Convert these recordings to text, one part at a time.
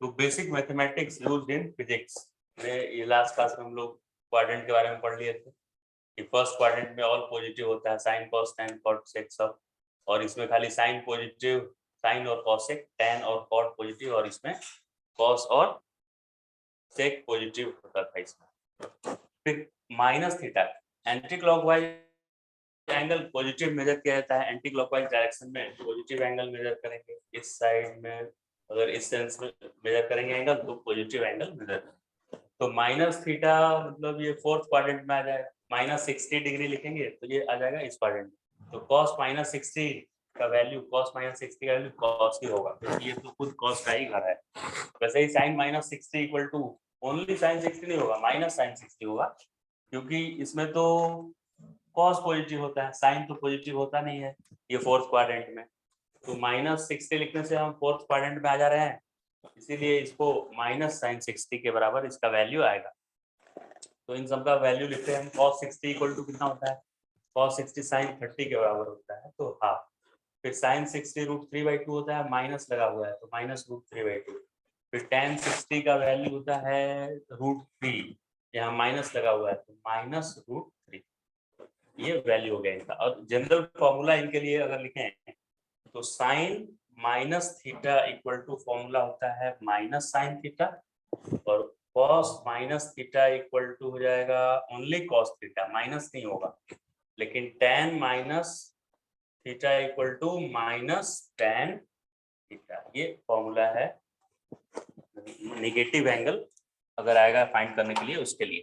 तो basic mathematics used in physics में ये लास्ट क्लास में हम लोग क्वाड्रेंट के बारे में पढ़ लिए थे कि फर्स्ट क्वाड्रेंट में ऑल पॉजिटिव होता है, sine cos tan cot sec सब, और इसमें खाली साइन पॉजिटिव, साइन और कॉसेक, टैन और कॉट पॉजिटिव, और इसमें कॉस और सेक पॉजिटिव होता था इसमें। फिर minus theta anti clockwise angle positive measure किया जाता है, एंटी क्लॉकवाइज डायरेक्शन में पॉजिटिव एंगल मेजर करेंगे, इस साइड में अगर इस सेंस में मेजर करेंगे एंगल तो पॉजिटिव एंगल मेजर। तो माइनस थीटा मतलब ये फोर्थ क्वाड्रेंट में आ जाएगा, माइनस 60 डिग्री लिखेंगे तो ये आ जाएगा इस क्वाड्रेंट में। तो कॉस माइनस 60 का वैल्यू, कॉस माइनस 60 का वैल्यू कॉस ही होगा, क्योंकि ये तो खुद कॉस का ही घर है। वैसे ही sine minus 60 equal to only sine 60 नहीं होगा, माइनस साइन 60 होगा, क्योंकि इसमें तो कॉस पॉजिटिव होता है, साइन तो पॉजिटिव होता नहीं है ये फोर्थ क्वाड्रेंट में। तो माइनस 60 लिखने से हम फोर्थ क्वाड्रेंट में आ जा रहे हैं, इसीलिए इसको माइनस साइन 60 के बराबर इसका वैल्यू आएगा। तो इन सब का वैल्यू लिखते हैं हम, cos 60 इक्वल टू कितना होता है, cos 60 sin 30 के बराबर होता है, तो हाफ। फिर sin 60 √3/2 होता है, माइनस लगा हुआ है तो माइनस √3/2। फिर tan 60 का वैल्यू होता है √3, यहाँ माइनस लगा हुआ है तो माइनस √3, ये वैल्यू हो गया इनका। और जनरल फॉर्मूला इनके लिए अगर लिखें तो sine minus theta equal to formula होता है माइनस साइन थीटा, और cos minus theta equal to हो जाएगा ओनली cos थीटा, माइनस नहीं होगा, लेकिन tan minus theta equal to minus tan theta, ये फॉर्मूला है नेगेटिव एंगल अगर आएगा फाइंड करने के लिए उसके लिए।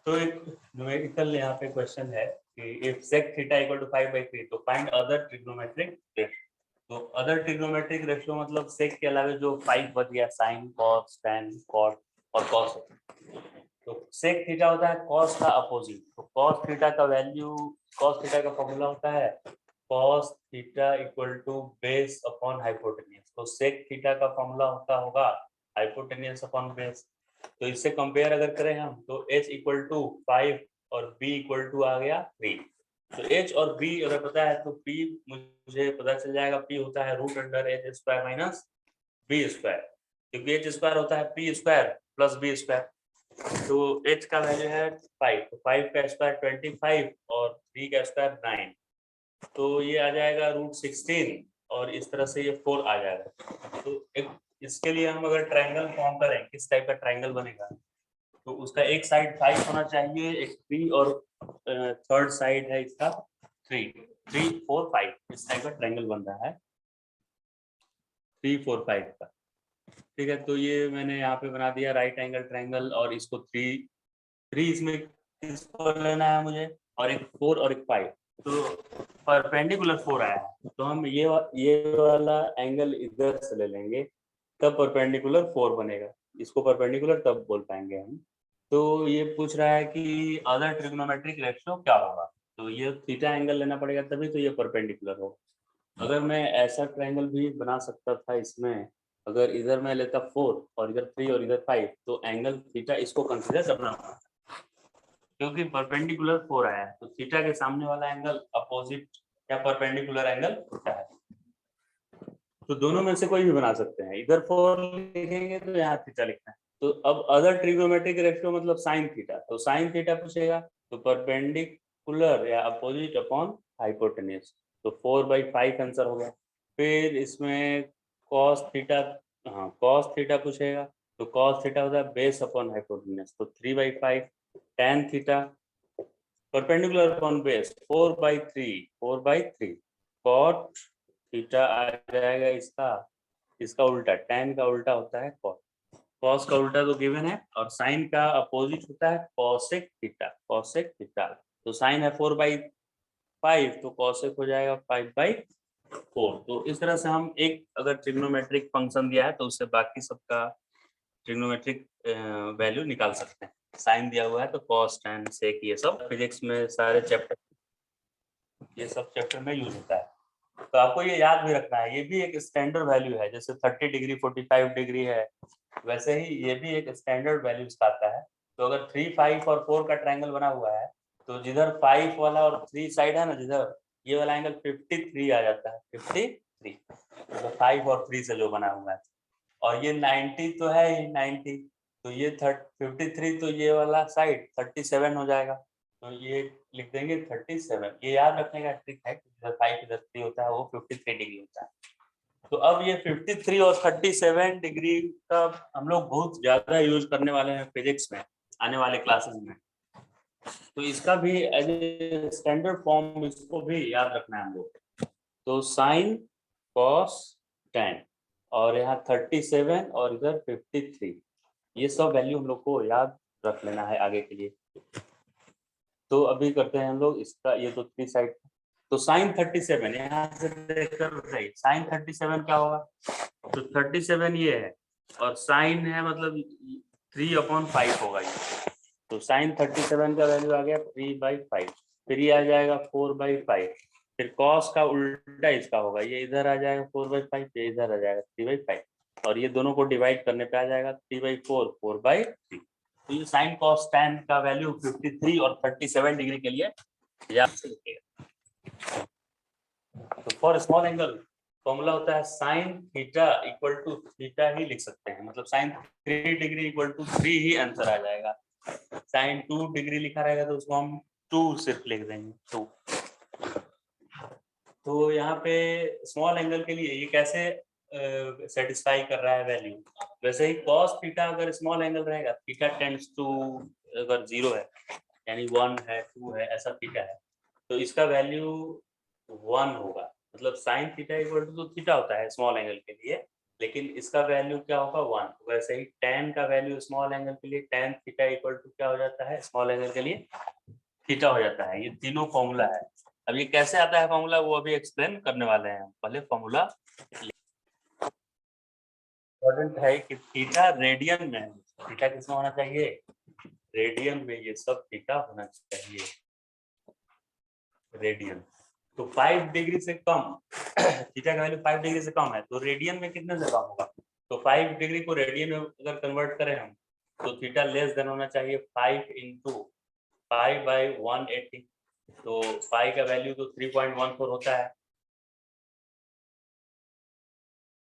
तो एक न्यूमेरिकल यहाँ पे क्वेश्चन है कि if sec theta equal to 5/3 तो फाइंड अदर ट्रिग्नोमेट्रिक रेशियो। तो अदर ट्रिग्नोमेट्रिक रेशियो मतलब सेक के अलावा जो 5 बच गया, साइन कॉस टैन कॉट और कॉस। तो सेक थीटा होता है कॉस का अपोजिट, तो कॉस थीटा का वैल्यू, कॉस थीटा का फॉर्मूला होता है cos theta equal to base upon hypotenuse. तो सेक थीटा का फॉर्मूला होगा हाइपोटेन्यूज अपॉन बेस। तो इससे कंपेयर अगर करें हम तो h इक्वल टू 5 और b इक्वल टू आ गया 3। तो h और b अगर पता है तो p मुझे पता चल जाएगा, p होता है √h² माइनस b स्क्वायर, क्योंकि h स्क्वायर होता है p square plus b square. तो h का वैल्यू है 5, तो 5 का स्क्वायर 25 और 3 का स्क्वायर 9, तो ये आ जाएगा √16 और इस तरह से ये 4 आ जाएगा। तो एक इसके लिए हम अगर ट्रायंगल फॉर्म करें, किस टाइप का ट्रायंगल बनेगा, तो उसका एक साइड 5 होना चाहिए, एक 3 और थर्ड साइड है इसका 3, 3 4 5, इस टाइप का ट्रायंगल बन रहा है 3 4 5 का। ठीक है, तो ये मैंने यहाँ पे बना दिया राइट एंगल ट्रायंगल, और इसको 3 इसमें किसको लेना है मुझे, और एक 4 और एक 5, तो परपेंडिकुलर 4 आया है, तो हम ये वाला एंगल इधर से ले लेंगे, तब परपेंडिकुलर 4 बनेगा, इसको परपेंडिकुलर तब बोल पाएंगे हम। तो ये पूछ रहा है कि अदर ट्रिग्नोमेट्रिक रेशियो क्या होगा, तो ये थीटा एंगल लेना पड़ेगा तभी तो ये परपेंडिकुलर हो। अगर मैं ऐसा ट्रायंगल भी बना सकता था इसमें, अगर इधर मैं लेता 4 और इधर 3 और इधर 5, तो एंगल थीटा इसको कंसीडर करना पड़ता, क्योंकि परपेंडिकुलर 4 आया है, तो थीटा के सामने वाला एंगल अपोजिट या परपेंडिकुलर एंगल होता है। तो दोनों में से कोई भी बना सकते हैं, इधर 4 लिखेंगे तो यहाँ थीटा लिखना है। तो अब अदर ट्रिग्नोमेट्रिक रेशियो मतलब साइन थीटा, तो साइन थीटा पूछेगा तो परपेंडिकुलर या अपोजिट अपॉन हाइपोटेन्यूज, तो 4/5 आंसर हो गया। फिर इसमें कॉस थीटा, हाँ कॉस थीटा पूछेगा तो कॉस थीटा होता है बेस अपॉन हाइपोटेन्यूज, तो 3/5। Tan theta perpendicular upon base 4/3 cot theta आ जाएगा इसका उल्टा, टैन का उल्टा होता है कॉस, कॉस का उल्टा तो गिवन है, और साइन का अपोजिट होता है कॉसेक थीटा। तो साइन है 4/5 तो कॉसेक हो जाएगा 5/4। तो इस तरह से हम एक अगर ट्रिग्नोमेट्रिक फंक्शन दिया है तो उससे बाकी सबका ट्रिग्नोमेट्रिक वैल्यू निकाल सकते हैं। साइन दिया हुआ है तो कॉस टैन सेक, ये सब फिजिक्स में सारे चैप्टर, ये सब चैप्टर में यूज होता है। तो आपको ये याद भी रखना है, ये भी एक स्टैंडर्ड वैल्यू है, जैसे 30 डिग्री 45 डिग्री है, वैसे ही ये भी एक स्टैंडर्ड वैल्यू आता है। तो अगर 3 5 और 4 का ट्रायंगल बना हुआ है तो जिधर 5 वाला और 3 साइड है ना, जिधर ये वाला एंगल 53 आ जाता है, 53 मतलब 5 और 3 से जो बना हुआ है। और ये 90 तो है ही, 90 तो ये 53 तो ये वाला साइड 37 हो जाएगा। तो ये लिख देंगे 37। ये याद रखने का ट्रिक है कि इधर 5 इधर 3 होता है, वो 53 डिग्री होता है। तो अब ये 53 और 37 डिग्री का हम लोग बहुत ज्यादा यूज करने वाले हैं फिजिक्स में आने वाले क्लासेस में। तो इसका भी एज ए स्टैंडर्ड फॉर्म इसको भी याद रखना है हम लोग। तो साइन कॉस tan और यहाँ 37 और इधर 53, ये सब वैल्यू हम लोग को याद रख लेना है आगे के लिए। तो अभी करते हैं हम लोग इसका, ये तो 3 साइड। तो साइन 37 यहाँ से देखकर बताइए साइन 37 क्या होगा। तो 37 ये है और साइन है मतलब 3/5 होगा ये। तो साइन 37 का वैल्यू आ गया 3/5। फिर ये आ जाएगा 4/5। फिर कॉस का उल्टा इसका होगा, ये इधर आ जाएगा 4/5, ये इधर आ जाएगा 3/5 और ये दोनों को डिवाइड करने पे आ जाएगा 3/4, 4/3। तो ये साइन कॉस tan का वैल्यू 53 और 37 डिग्री के लिए याद से लिखिएगा। तो फॉर स्मॉल एंगल फॉर्मूला होता है sine theta equal to theta ही लिख सकते हैं, मतलब साइन 3 डिग्री इक्वल टू 3 ही आंसर आ जाएगा। साइन 2 डिग्री लिखा रहेगा तो उसको हम 2 सिर्फ लिख देंगे 2। तो यहाँ पे स्मॉल एंगल के लिए ये कैसे सेटिस्फाई कर रहा है वैल्यू। वैसे ही कॉस थीटा अगर स्मॉल एंगल रहेगा, थीटा टेंड्स टू अगर 0 है यानी 1 है 2 है ऐसा थीटा है, तो इसका वैल्यू 1 होगा। मतलब साइन थीटा इक्वल टू तो थीटा होता है स्मॉल एंगल के लिए, लेकिन इसका वैल्यू क्या होगा 1। वैसे ही tan का वैल्यू स्मॉल एंगल के लिए tan थीटा इक्वल टू क्या हो जाता है स्मॉल एंगल के लिए थीटा हो जाता है। ये तीनों फॉर्मूला है। अब ये कैसे आता है फॉर्मूला वो अभी एक्सप्लेन करने वाले हैं। पहले फॉर्मूला इम्पोर्टेंट है कि थीटा रेडियन में है। थीटा किसमें होना चाहिए, रेडियन में। ये सब थीटा होना चाहिए रेडियन। तो 5 डिग्री से कम थीटा का वैल्यू 5 डिग्री से कम है तो रेडियन में कितने से कम होगा। तो 5 डिग्री को रेडियन में अगर कन्वर्ट करें हम तो थीटा लेस देन होना चाहिए 5 × π/180। तो पाई का वैल्यू तो 3.14 होता है।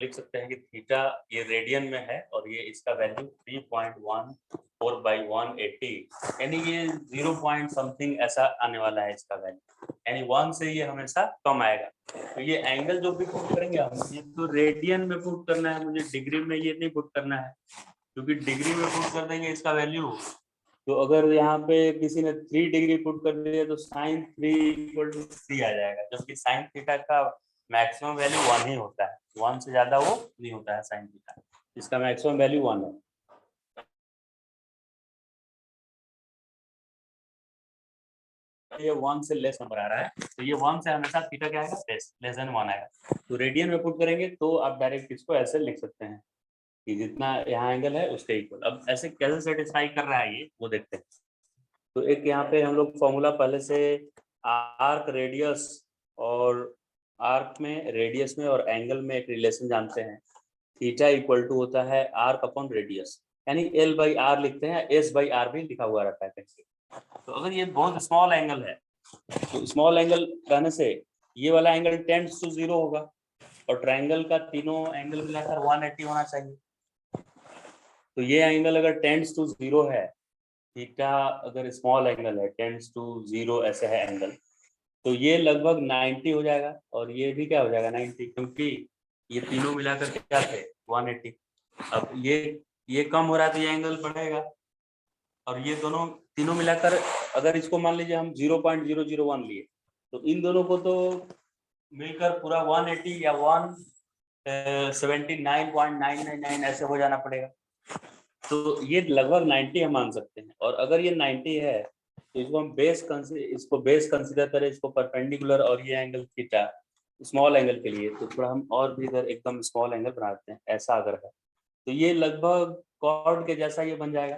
लिख सकते हैं कि थीटा ये रेडियन में है और ये इसका वैल्यू 3.14/180 यानी ये 0 पॉइंट समथिंग ऐसा आने वाला है इसका वैल्यू, यानी 1 से ये हमेशा कम आएगा। तो ये एंगल जो भी पुट करेंगे हम, ये तो रेडियन में पुट करना है, मुझे डिग्री में ये नहीं पुट करना है, क्योंकि डिग्री में पुट कर देंगे इसका वैल्यू तो अगर यहाँ पे किसी ने 3 डिग्री पुट कर दिया तो साइन 3 = 3 आ जाएगा, जबकि साइन थीटा का मैक्सिमम वैल्यू 1 ही होता है। 1 से ज्यादा वो नहीं होता है साइन थीटा, इसका मैक्सिमम वैल्यू 1 है। ये 1 से लेस नंबर आ रहा है तो ये 1 से हमेशा थीटा क्या आएगा, लेस देन 1 आएगा। तो रेडियन में पुट करेंगे तो आप डायरेक्ट इसको ऐसे लिख सकते हैं कि जितना यहाँ एंगल है उसके इक्वल। अब ऐसे कैसे सेटिस्फाई कर रहा है ये वो देखते हैं। तो एक यहाँ पे हम लोग फॉर्मूला पहले से आर्क रेडियस और आर्क में रेडियस में और एंगल में एक रिलेशन जानते हैं। थीटा इक्वल टू होता है आर्क अपॉन रेडियस, यानी L/R लिखते हैं, S/R भी लिखा हुआ रहता है कहीं। तो अगर ये बहुत स्मॉल एंगल है तो स्मॉल एंगल रहने से ये वाला एंगल टेंड्स टू 0 होगा और ट्रायंगल का तीनों एंगल मिलाकर 180 होना चाहिए। तो ये एंगल अगर टेंड्स टू 0 है, थीटा अगर स्मॉल एंगल है टेंड्स टू 0 ऐसे है एंगल, तो ये लगभग 90 हो जाएगा और ये भी क्या हो जाएगा 90, क्योंकि ये तीनों मिलाकर क्या थे 180। अब ये कम हो रहा है तो ये एंगल बढ़ेगा और ये दोनों तीनों मिलाकर अगर इसको मान लीजिए हम 0.001 लिए तो इन दोनों को तो मिलकर पूरा 180 या 179.999 ऐसे हो जाना पड़ेगा। तो ये लगभग 90 हम मान सकते हैं। और अगर ये 90 है तो इसको हम बेस कंसीडर करें, इसको परपेंडिकुलर और ये एंगल थीटा स्मॉल एंगल के लिए, तो थोड़ा हम और भी इधर एकदम स्मॉल एंगल बनाते हैं। ऐसा अगर है तो ये लगभग कॉर्ड के जैसा ये बन जाएगा।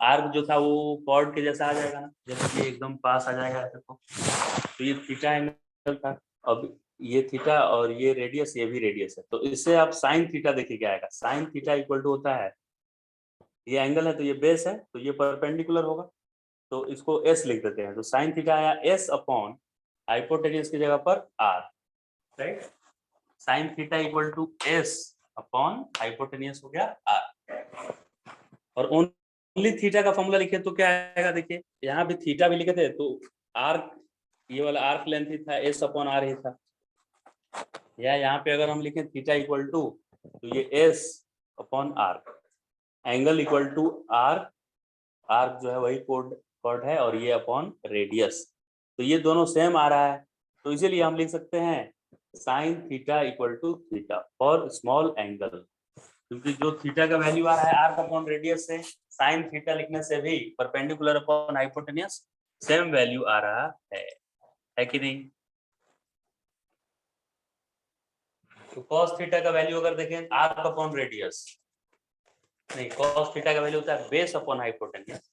आर्क जो था वो कॉर्ड के जैसा आ जाएगा ना, जैसे ये एकदम पास आ जाएगा ऐसे। तो ये थीटा एंगल था, अब ये थीटा और ये रेडियस, ये भी रेडियस है। तो इससे आप साइन थीटा देखिए क्या आएगा। साइन थीटा इक्वल टू होता है, ये एंगल है तो ये बेस है तो ये परपेंडिकुलर होगा, तो इसको एस लिख देते हैं। तो साइन थीटा आया S अपॉन हाइपोटेनियस की जगह पर R, right. Sine theta equal to S upon hypotenuse हो गया आर। और ओनली थीटा का फॉर्मूला लिखे तो क्या आएगा, देखिए यहाँ भी थीटा भी लिखे थे तो आर्क, ये वाला आर्क लेंथ ही था, एस अपॉन आर ही था। या यहाँ पे अगर हम लिखें थीटा इक्वल टू, तो ये S upon R, angle equal to R, arc जो है वही कॉर्ड है, और ये अपॉन रेडियस, तो ये दोनों सेम आ रहा है, तो इसीलिए हम लिख सकते हैं sine theta equal to theta for small angle, क्योंकि जो थीटा का वैल्यू आ रहा है आर्क अपॉन रेडियस से, साइन थीटा लिखने से भी perpendicular upon hypotenuse same value आ रहा है कि नहीं। तो cos थीटा का वैल्यू अगर देखें आर्क अपॉन रेडियस, नहीं cos थीटा का वैल्यू होता है बेस अपॉन हाइपोटेनियस,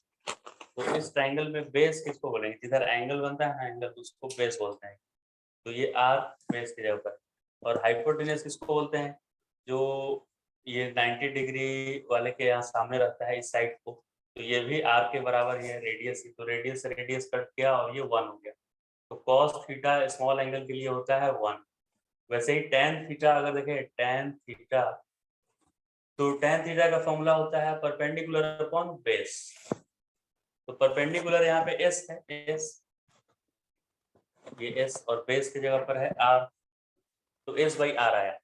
तो इस ट्रायंगल में बेस किसको बोलेंगे, जिधर एंगल बनता है ना एंगल, उसको बेस बोलते हैं, तो ये आर्क बेस की जगह पर। और हाइपोटेनियस किसको बोलते हैं, जो ये 90 डिग्री वाले के यहाँ सामने रहता है इस साइड को, तो ये भी आर के बराबर है रेडियस, तो रेडियस से रेडियस कट किया और ये 1 हो गया, तो cos थीटा स्मॉल एंगल के लिए होता है 1। वैसे ही tan थीटा अगर देखें tan थीटा, तो tan थीटा का फॉर्मूला होता है परपेंडिकुलर अपॉन बेस, तो परपेंडिकुलर यहाँ पे s है, s, ये s और बेस की जगह पर है r, तो s बाई आर आया।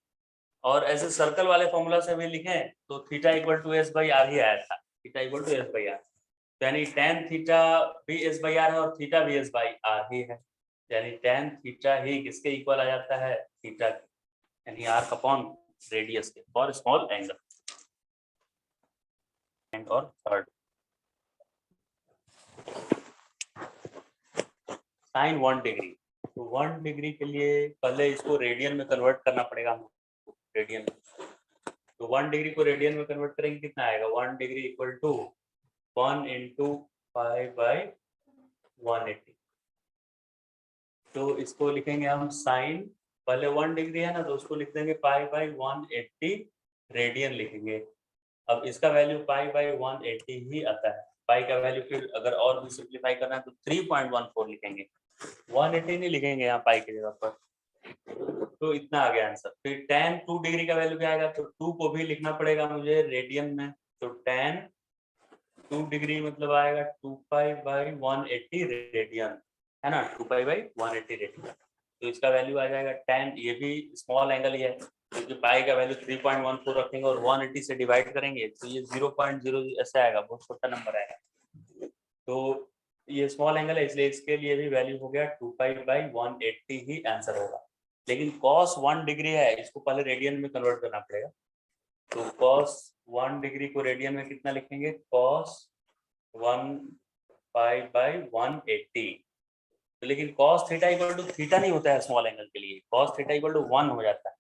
और ऐसे सर्कल वाले फॉर्मूला से भी लिखें तो theta equal to s by r ही आया था, theta equal to s by r, यानी tan थीटा भी एस बाई आर है और थीटा भी एस बाई आर ही है, यानी tan थीटा ही किसके इक्वल आ जाता है, थीटा के, यानी आर अपॉन रेडियस के फॉर स्मॉल एंगल। एंड और थर्ड साइन 1 डिग्री, तो 1 डिग्री के लिए पहले इसको रेडियन में कन्वर्ट करना पड़ेगा, रेडियन, तो 1 डिग्री को रेडियन में कन्वर्ट करेंगे कितना आएगा, 1 डिग्री इक्वल टू 1 इंटू 5/180, तो इसको लिखेंगे हम साइन, पहले 1 डिग्री है ना तो उसको लिख देंगे π/180 रेडियन लिखेंगे। अब इसका वैल्यू π/180 ही आता है, पाई का वैल्यू फिर अगर और भी सिंप्लीफाई करना है तो 3.14 लिखेंगे, 180 नहीं लिखेंगे यहाँ पाई की जगह पर, तो इतना आ गया आंसर। फिर tan 2 डिग्री का वैल्यू क्या आएगा, तो 2 को भी लिखना पड़ेगा मुझे रेडियन में, तो tan 2 डिग्री मतलब आएगा 2π/180 रेडियन, है ना, 2π/180 रेडियन, तो इसका वैल्यू आ जाएगा tan, ये भी स्मॉल एंगल ही है, क्योंकि पाई का वैल्यू 3.14 रखेंगे और 180 से डिवाइड करेंगे तो ये 0.0 ऐसे आएगा, बहुत छोटा नंबर आएगा, तो ये स्मॉल एंगल है इसलिए इसके लिए भी वैल्यू हो गया 2π/180 ही आंसर होगा। लेकिन cos 1 डिग्री है, इसको पहले रेडियन में कन्वर्ट करना पड़ेगा, तो cos 1 डिग्री को रेडियन में कितना लिखेंगे, cos 1π/180, तो लेकिन cos theta equal to theta नहीं होता है स्मॉल एंगल के लिए, cos थीटा इक्वल टू 1 हो जाता है,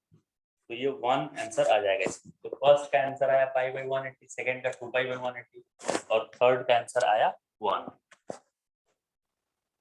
तो ये 1 आंसर आ जाएगा इसमें। तो फर्स्ट का आंसर आया π/180, सेकंड का 2π/180 और थर्ड का आंसर आया 1।